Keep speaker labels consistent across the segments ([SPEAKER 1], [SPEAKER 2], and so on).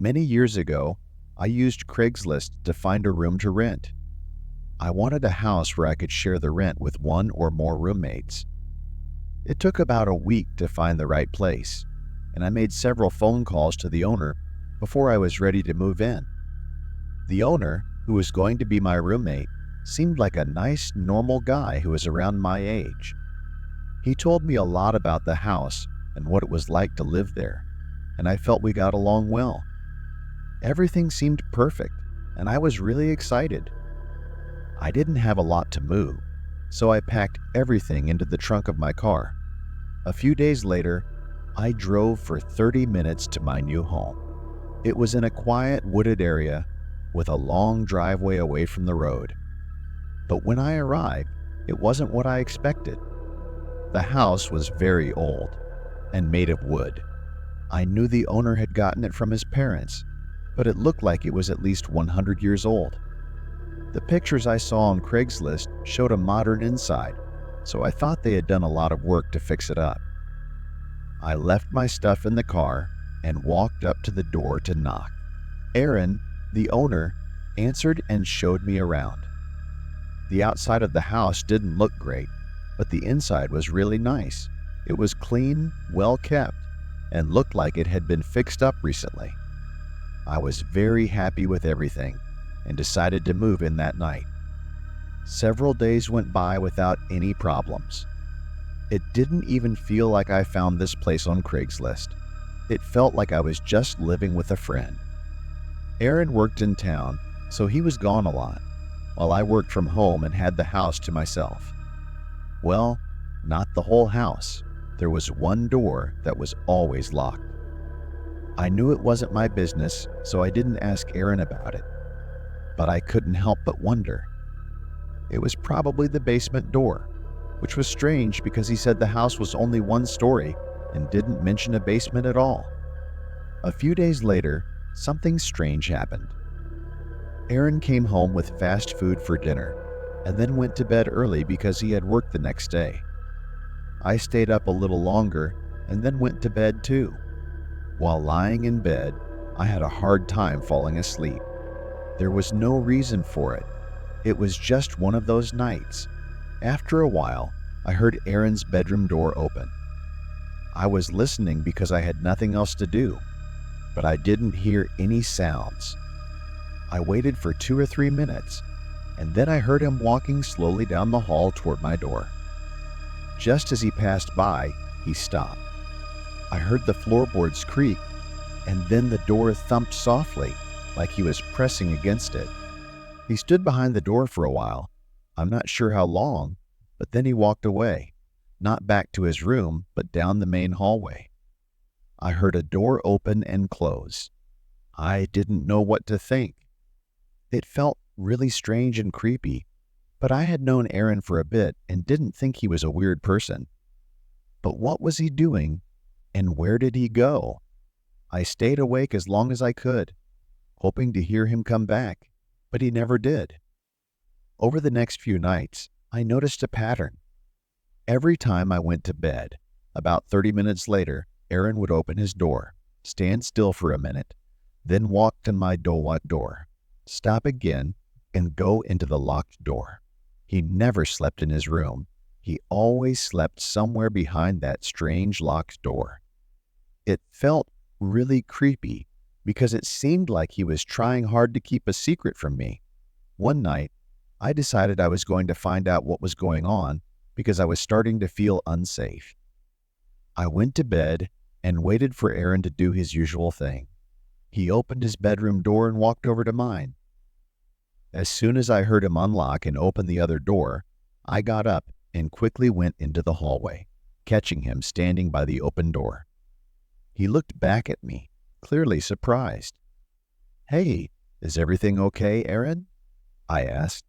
[SPEAKER 1] Many years ago, I used Craigslist to find a room to rent. I wanted a house where I could share the rent with one or more roommates. It took about a week to find the right place, and I made several phone calls to the owner before I was ready to move in. The owner, who was going to be my roommate, seemed like a nice, normal guy who was around my age. He told me a lot about the house and what it was like to live there, and I felt we got along well. Everything seemed perfect, and I was really excited. I didn't have a lot to move, so I packed everything into the trunk of my car. A few days later, I drove for 30 minutes to my new home. It was in a quiet, wooded area with a long driveway away from the road. But when I arrived, it wasn't what I expected. The house was very old and made of wood. I knew the owner had gotten it from his parents, but it looked like it was at least 100 years old. The pictures I saw on Craigslist showed a modern inside, so I thought they had done a lot of work to fix it up. I left my stuff in the car and walked up to the door to knock. Aaron, the owner, answered and showed me around. The outside of the house didn't look great, but the inside was really nice. It was clean, well kept, and looked like it had been fixed up recently. I was very happy with everything and decided to move in that night. Several days went by without any problems. It didn't even feel like I found this place on Craigslist. It felt like I was just living with a friend. Aaron worked in town, so he was gone a lot, while I worked from home and had the house to myself. Well, not the whole house. There was one door that was always locked. I knew it wasn't my business, so I didn't ask Aaron about it. But I couldn't help but wonder. It was probably the basement door, which was strange because he said the house was only one story and didn't mention a basement at all. A few days later, something strange happened. Aaron came home with fast food for dinner and then went to bed early because he had work the next day. I stayed up a little longer and then went to bed too. While lying in bed, I had a hard time falling asleep. There was no reason for it. It was just one of those nights. After a while, I heard Aaron's bedroom door open. I was listening because I had nothing else to do, but I didn't hear any sounds. I waited for 2 or 3 minutes, and then I heard him walking slowly down the hall toward my door. Just as he passed by, he stopped. I heard the floorboards creak, and then the door thumped softly, like he was pressing against it. He stood behind the door for a while. I'm not sure how long, but then he walked away, not back to his room, but down the main hallway. I heard a door open and close. I didn't know what to think. It felt really strange and creepy, but I had known Aaron for a bit and didn't think he was a weird person. But what was he doing, and where did he go? I stayed awake as long as I could, hoping to hear him come back, but he never did. Over the next few nights, I noticed a pattern. Every time I went to bed, about 30 minutes later, Aaron would open his door, stand still for a minute, then walk to my door, stop again, and go into the locked door. He never slept in his room. He always slept somewhere behind that strange locked door. It felt really creepy because it seemed like he was trying hard to keep a secret from me. One night, I decided I was going to find out what was going on because I was starting to feel unsafe. I went to bed and waited for Aaron to do his usual thing. He opened his bedroom door and walked over to mine. As soon as I heard him unlock and open the other door, I got up and quickly went into the hallway, catching him standing by the open door. He looked back at me, clearly surprised. "Hey, is everything okay, Aaron?" I asked.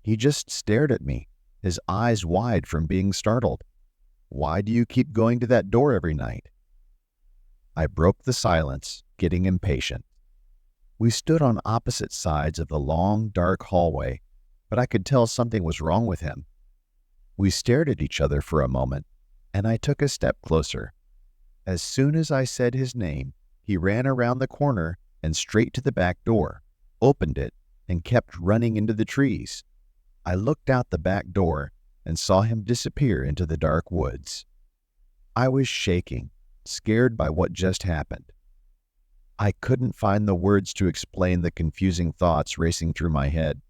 [SPEAKER 1] He just stared at me, his eyes wide from being startled. "Why do you keep going to that door every night?" I broke the silence, getting impatient. We stood on opposite sides of the long, dark hallway, but I could tell something was wrong with him. We stared at each other for a moment, and I took a step closer. As soon as I said his name, he ran around the corner and straight to the back door, opened it, and kept running into the trees. I looked out the back door and saw him disappear into the dark woods. I was shaking, scared by what just happened. I couldn't find the words to explain the confusing thoughts racing through my head.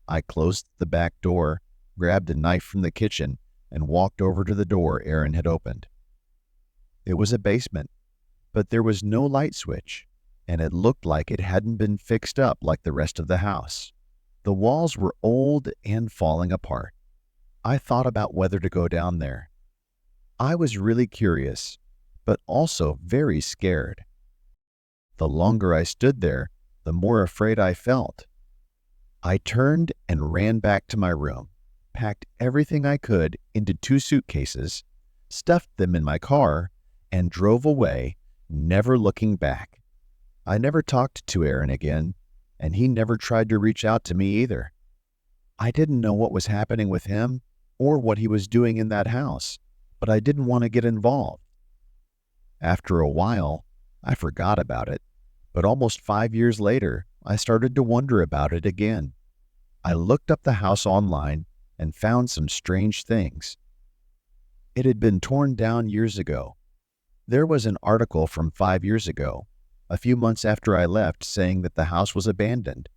[SPEAKER 1] I closed the back door, grabbed a knife from the kitchen, and walked over to the door Aaron had opened. It was a basement, but there was no light switch, and it looked like it hadn't been fixed up like the rest of the house. The walls were old and falling apart. I thought about whether to go down there. I was really curious, but also very scared. The longer I stood there, the more afraid I felt. I turned and ran back to my room, packed everything I could into 2 suitcases, stuffed them in my car, and drove away, never looking back. I never talked to Aaron again, and he never tried to reach out to me either. I didn't know what was happening with him or what he was doing in that house, but I didn't want to get involved. After a while, I forgot about it, but almost 5 years later, I started to wonder about it again. I looked up the house online and found some strange things. It had been torn down years ago. There was an article from 5 years ago, a few months after I left, saying that the house was abandoned.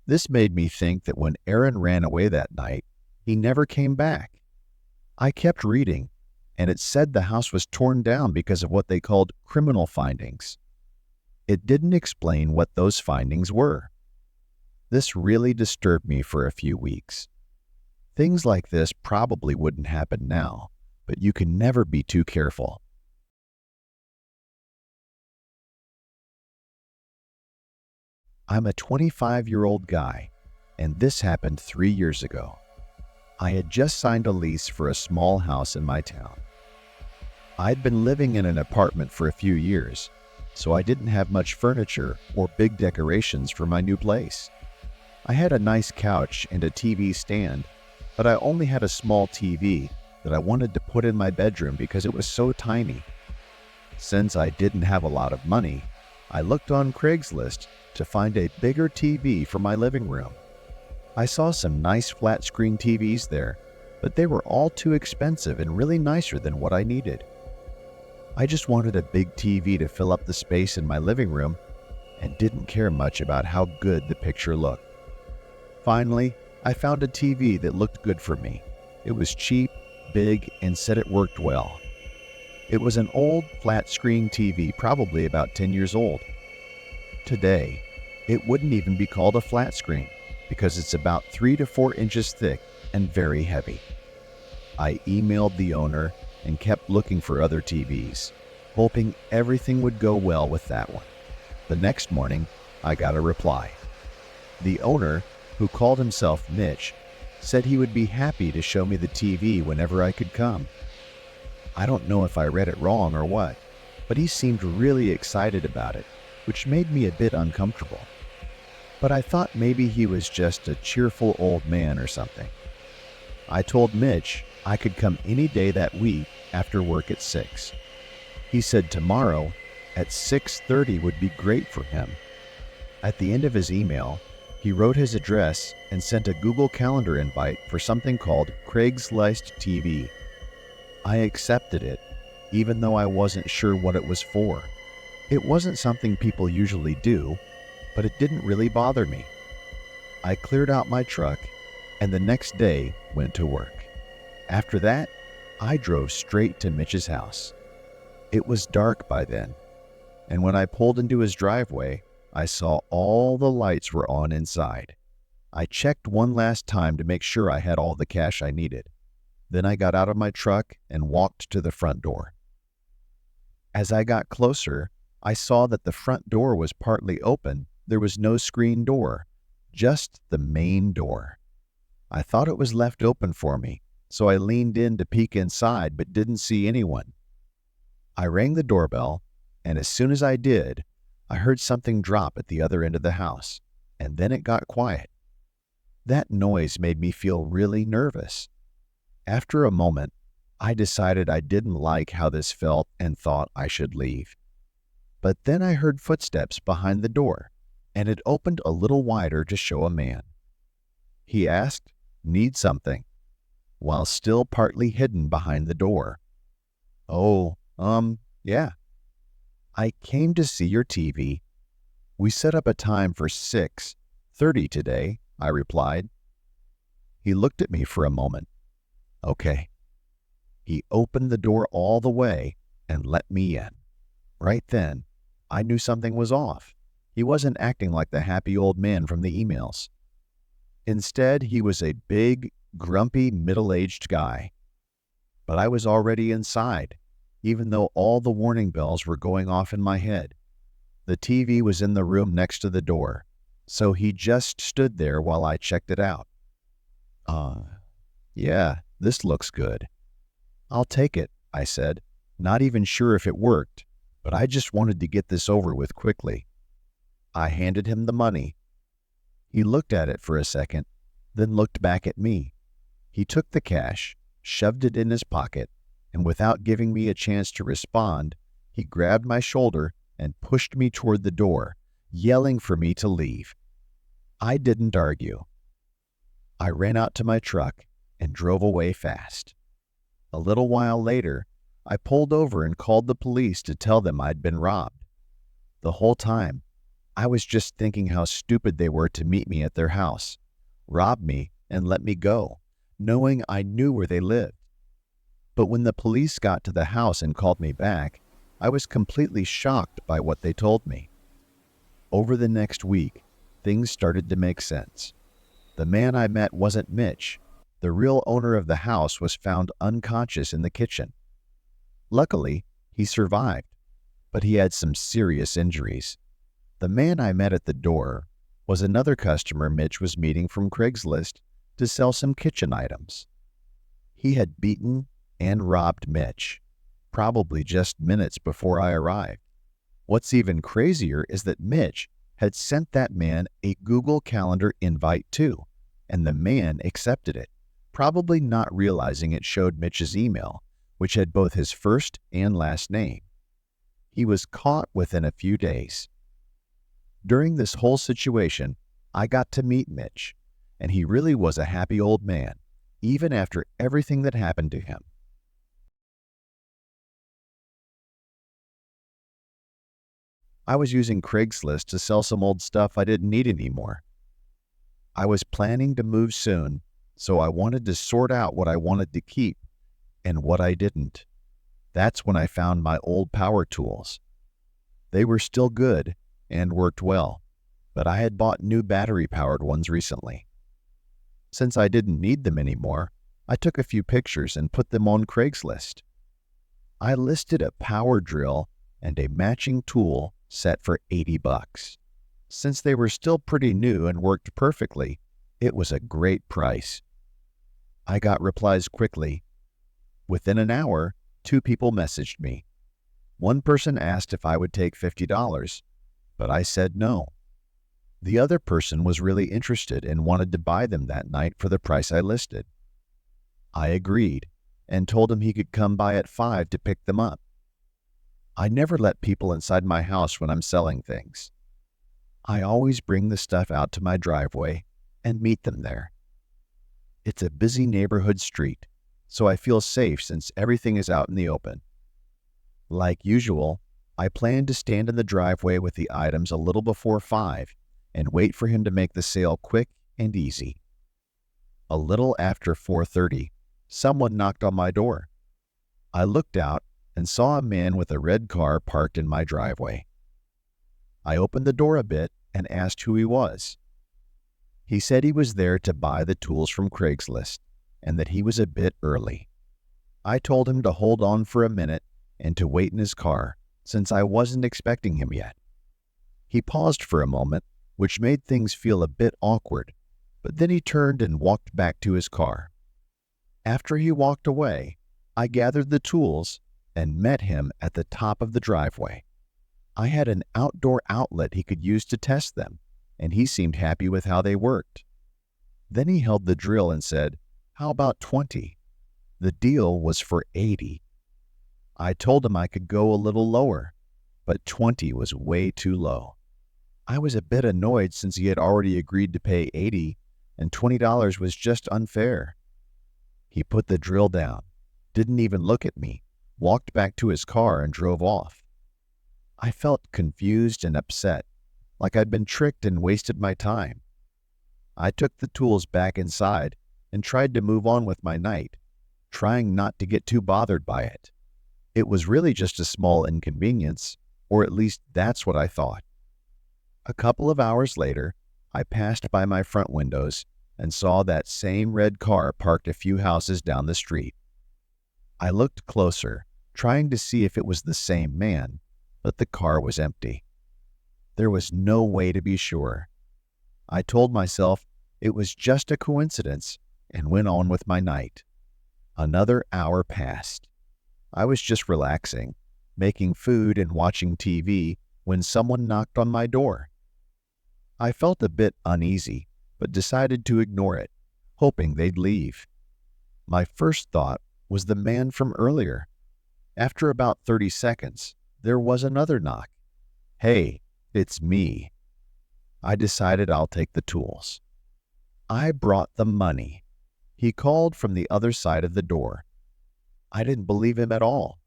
[SPEAKER 1] This made me think that when Aaron ran away that night, he never came back. I kept reading, and it said the house was torn down because of what they called criminal findings. It didn't explain what those findings were. This really disturbed me for a few weeks. Things like this probably wouldn't happen now, but you can never be too careful. I'm a 25-year-old guy, and this happened 3 years ago. I had just signed a lease for a small house in my town. I'd been living in an apartment for a few years, so I didn't have much furniture or big decorations for my new place. I had a nice couch and a TV stand, but I only had a small TV that I wanted to put in my bedroom because it was so tiny. Since I didn't have a lot of money, I looked on Craigslist to find a bigger TV for my living room. I saw some nice flat-screen TVs there, but they were all too expensive and really nicer than what I needed. I just wanted a big TV to fill up the space in my living room and didn't care much about how good the picture looked. Finally, I found a TV that looked good for me. It was cheap, big, and said it worked well. It was an old flat-screen TV, probably about 10 years old. Today, it wouldn't even be called a flat screen because it's about 3 to 4 inches thick and very heavy. I emailed the owner and kept looking for other TVs, hoping everything would go well with that one. The next morning, I got a reply. The owner, who called himself Mitch, said he would be happy to show me the TV whenever I could come. I don't know if I read it wrong or what, but he seemed really excited about it, which made me a bit uncomfortable. But I thought maybe he was just a cheerful old man or something. I told Mitch I could come any day that week after work at 6. He said tomorrow at 6:30 would be great for him. At the end of his email, he wrote his address and sent a Google Calendar invite for something called Craigslist TV. I accepted it, even though I wasn't sure what it was for. It wasn't something people usually do, but it didn't really bother me. I cleared out my truck and the next day went to work. After that, I drove straight to Mitch's house. It was dark by then, and when I pulled into his driveway, I saw all the lights were on inside. I checked one last time to make sure I had all the cash I needed. Then I got out of my truck and walked to the front door. As I got closer, I saw that the front door was partly open. There was no screen door, just the main door. I thought it was left open for me, so I leaned in to peek inside but didn't see anyone. I rang the doorbell, and as soon as I did, I heard something drop at the other end of the house, and then it got quiet. That noise made me feel really nervous. After a moment, I decided I didn't like how this felt and thought I should leave. But then I heard footsteps behind the door, and it opened a little wider to show a man. He asked, "Need something?" while still partly hidden behind the door. "Oh, yeah. I came to see your TV. We set up a time for 6:30 today," I replied. He looked at me for a moment. "Okay." He opened the door all the way and let me in. Right then, I knew something was off. He wasn't acting like the happy old man from the emails. Instead, he was a big, grumpy, middle-aged guy. But I was already inside, even though all the warning bells were going off in my head. The TV was in the room next to the door, so he just stood there while I checked it out. Yeah, this looks good." "I'll take it," I said, not even sure if it worked, but I just wanted to get this over with quickly. I handed him the money. He looked at it for a second, then looked back at me. He took the cash, shoved it in his pocket, and without giving me a chance to respond, he grabbed my shoulder and pushed me toward the door, yelling for me to leave. I didn't argue. I ran out to my truck and drove away fast. A little while later, I pulled over and called the police to tell them I'd been robbed. The whole time, I was just thinking how stupid they were to meet me at their house, rob me, and let me go, knowing I knew where they lived. But when the police got to the house and called me back, I was completely shocked by what they told me. Over the next week, things started to make sense. The man I met wasn't Mitch. The real owner of the house was found unconscious in the kitchen. Luckily, he survived, but he had some serious injuries. The man I met at the door was another customer Mitch was meeting from Craigslist to sell some kitchen items. He had beaten and robbed Mitch, probably just minutes before I arrived. What's even crazier is that Mitch had sent that man a Google Calendar invite too, and the man accepted it, probably not realizing it showed Mitch's email, which had both his first and last name. He was caught within a few days. During this whole situation, I got to meet Mitch, and he really was a happy old man, even after everything that happened to him. I was using Craigslist to sell some old stuff I didn't need anymore. I was planning to move soon, so I wanted to sort out what I wanted to keep and what I didn't. That's when I found my old power tools. They were still good and worked well, but I had bought new battery-powered ones recently. Since I didn't need them anymore, I took a few pictures and put them on Craigslist. I listed a power drill and a matching tool set for $80. Since they were still pretty new and worked perfectly, it was a great price. I got replies quickly. Within an hour, 2 people messaged me. One person asked if I would take $50, but I said no. The other person was really interested and wanted to buy them that night for the price I listed. I agreed and told him he could come by at 5 to pick them up. I never let people inside my house when I'm selling things. I always bring the stuff out to my driveway and meet them there. It's a busy neighborhood street, so I feel safe since everything is out in the open. Like usual, I plan to stand in the driveway with the items a little before 5 and wait for him to make the sale quick and easy. A little after 4:30, someone knocked on my door. I looked out and saw a man with a red car parked in my driveway. I opened the door a bit and asked who he was. He said he was there to buy the tools from Craigslist and that he was a bit early. I told him to hold on for a minute and to wait in his car, since I wasn't expecting him yet. He paused for a moment, which made things feel a bit awkward, but then he turned and walked back to his car. After he walked away, I gathered the tools and met him at the top of the driveway. I had an outdoor outlet he could use to test them, and he seemed happy with how they worked. Then he held the drill and said, "How about 20? The deal was for 80. I told him I could go a little lower, but 20 was way too low. I was a bit annoyed since he had already agreed to pay 80 and $20 was just unfair. He put the drill down, didn't even look at me, walked back to his car and drove off. I felt confused and upset, like I'd been tricked and wasted my time. I took the tools back inside and tried to move on with my night, trying not to get too bothered by it. It was really just a small inconvenience, or at least that's what I thought. A couple of hours later, I passed by my front windows and saw that same red car parked a few houses down the street. I looked closer, trying to see if it was the same man, but the car was empty. There was no way to be sure. I told myself it was just a coincidence and went on with my night. Another hour passed. I was just relaxing, making food and watching TV when someone knocked on my door. I felt a bit uneasy, but decided to ignore it, hoping they'd leave. My first thought was the man from earlier. After about 30 seconds, there was another knock. "Hey, it's me." I decided I'll take the tools. I brought the money. He called from the other side of the door. I didn't believe him at all.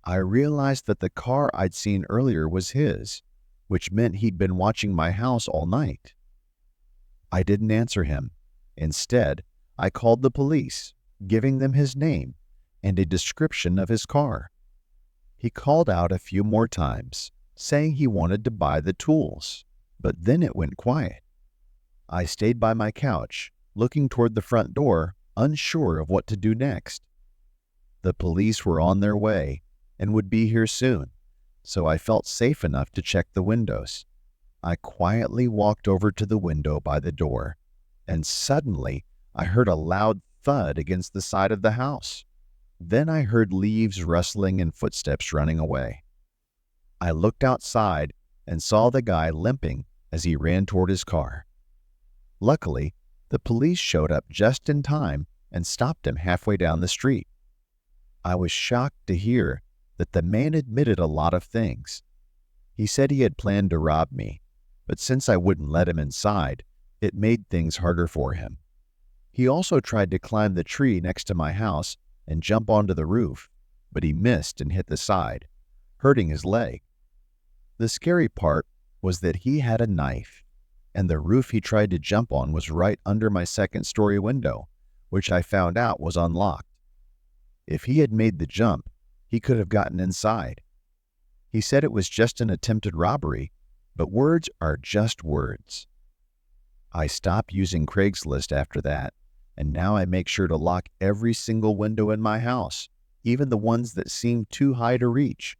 [SPEAKER 1] I realized that the car I'd seen earlier was his, which meant he'd been watching my house all night. I didn't answer him. Instead, I called the police, giving them his name and a description of his car. He called out a few more times, saying he wanted to buy the tools, but then it went quiet. I stayed by my couch, looking toward the front door, unsure of what to do next. The police were on their way and would be here soon, so I felt safe enough to check the windows. I quietly walked over to the window by the door, and suddenly I heard a loud thud against the side of the house. Then I heard leaves rustling and footsteps running away. I looked outside and saw the guy limping as he ran toward his car. Luckily, the police showed up just in time and stopped him halfway down the street. I was shocked to hear that the man admitted a lot of things. He said he had planned to rob me, but since I wouldn't let him inside, it made things harder for him. He also tried to climb the tree next to my house and jump onto the roof, but he missed and hit the side, hurting his leg. The scary part was that he had a knife, and the roof he tried to jump on was right under my second-story window, which I found out was unlocked. If he had made the jump, he could have gotten inside. He said it was just an attempted robbery, but words are just words. I stopped using Craigslist after that, and now I make sure to lock every single window in my house, even the ones that seem too high to reach.